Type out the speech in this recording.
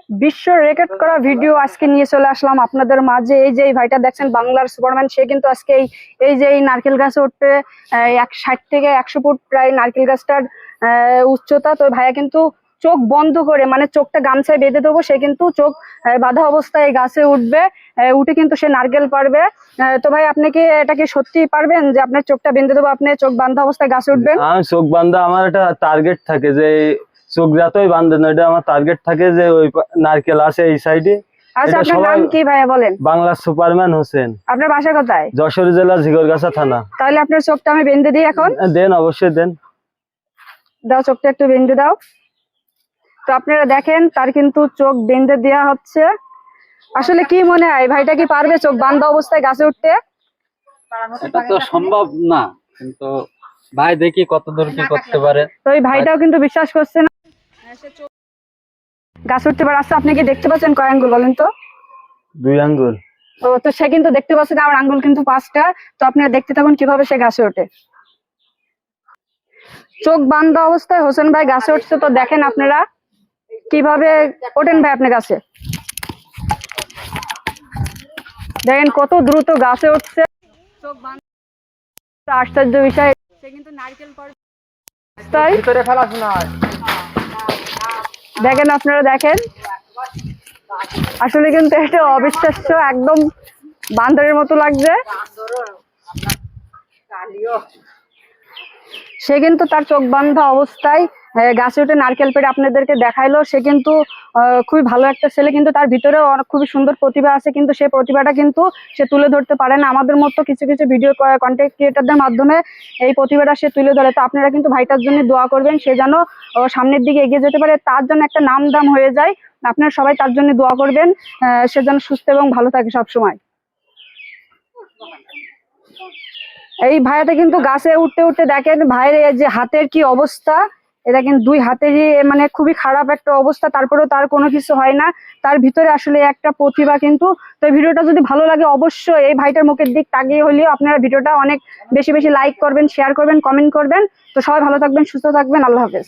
বিশ্ব রেকর্ড করা ভিডিও আজকে নিয়ে চলে আসলাম আপনাদের মাঝে। এই যে এই ভাইটা দেখছেন বাংলার সুপারম্যান, সে কিন্তু আজকে এই যে এই নারকেল গাছে উঠতে 60 থেকে 100 ফুট প্রায় নারকেল গাছটার উচ্চতা। তো ভাইয়া কিন্তু চোখ বন্ধ করে, মানে চোখটা গামছায় বেঁধে দেবো, সে কিন্তু চোখ বাঁধা অবস্থায় গাছে উঠবে, উঠে কিন্তু সে নারকেল পারবে। তো ভাই আপনি কি এটা কি সত্যি পারবেন যে আপনার চোখটা বেঁধে দেবো, আপনি চোখ বাঁধা অবস্থায় গাছে উঠবেন? চোখ বান্ধা আমার একটা টার্গেট থাকে যে চোখ যতই বান্ধে না, এটা আমার টার্গেট থাকে যে ওই নারকেল আছে এই সাইডে। আচ্ছা, আপনার নাম কি ভাইয়া বলেন? বাংলার সুপারম্যান হোসেন। আপনার বাসা কোথায়? যশোর জেলা ঝিগরগাছা থানা। তাহলে আপনার চোখটা আমি বেঁধে দিই এখন? দেন, অবশ্যই দেন। দাও, চোখটা একটু বেঁধে দাও। তো আপনারা দেখেন তার কিন্তু চোখ বেঁধে দেওয়া হচ্ছে। আসলে কি মনে হয় ভাইটা কি পারবে চোখ বান্ধা অবস্থায় গাছে উঠতে? এটা তো সম্ভব না, কিন্তু ভাই দেখি কত দূর কি করতে পারে। তো এই ভাইটাও কিন্তু বিশ্বাস করছে না গাছ উঠতে পারে। আচ্ছা, আপনি কি দেখতে পাচ্ছেন কয় আঙ্গুল বলেন তো? 2 আঙ্গুল। তো সে কিন্তু দেখতে পাচ্ছে না, আমার আঙ্গুল কিন্তু 5টা। তো আপনারা দেখতে থাকুন কিভাবে সে গাছে ওঠে। চোখ বান্ধা অবস্থায় হোসেন ভাই গাছে উঠছে। তো দেখেন আপনারা কিভাবে ওঠেন ভাই আপনি গাছে। দেখেন কত দ্রুত গাছে উঠছে। চোখ বান্ধা, আশ্চর্য বিষয়, সে কিন্তু নারকেল পাড়ে। দেখেন আপনারা দেখেন, আসলে কিন্তু এটা অবিশ্বাস্য, একদম বান্দরের মতো লাগছে। সে কিন্তু তার চোখ বান্ধা অবস্থায় গাছে উঠে নারকেল পেড়ে আপনাদেরকে দেখাইলো। সে কিন্তু খুবই ভালো একটা ছেলে, কিন্তু তার ভিতরেও খুবই সুন্দর প্রতিভা আছে, কিন্তু সেই প্রতিভাটা কিন্তু সে তুলে ধরতে পারে না। আমাদের মতো কিছু কিছু ভিডিও কন্টেন্ট ক্রিয়েটারদের মাধ্যমে এই প্রতিভাটা সে তুলে ধরে। তো আপনারা কিন্তু ভাইটার জন্য দোয়া করবেন, সে যেন সামনের দিকে এগিয়ে যেতে পারে, তার জন্য একটা নাম দাম হয়ে যায়। আপনারা সবাই তার জন্য দোয়া করবেন, সে যেন সুস্থ এবং ভালো থাকে সবসময়। এই ভাইয়াটা কিন্তু গাছে উঠতে উঠতে দেখেন ভাইয়ের যে হাতের কি অবস্থা, এটা কিন্তু 2 হাতেরই মানে খুবই খারাপ একটা অবস্থা, তারপরেও তার কোনো কিছু হয় না। তার ভিতরে আসলে একটা প্রতিভা কিন্তু। তো ভিডিওটা যদি ভালো লাগে অবশ্যই এই ভাইটার মুখের দিক তাকিয়ে হলেও আপনারা ভিডিওটা অনেক বেশি বেশি লাইক করবেন, শেয়ার করবেন, কমেন্ট করবেন। তো সবাই ভালো থাকবেন, সুস্থ থাকবেন, আল্লাহ হাফেজ।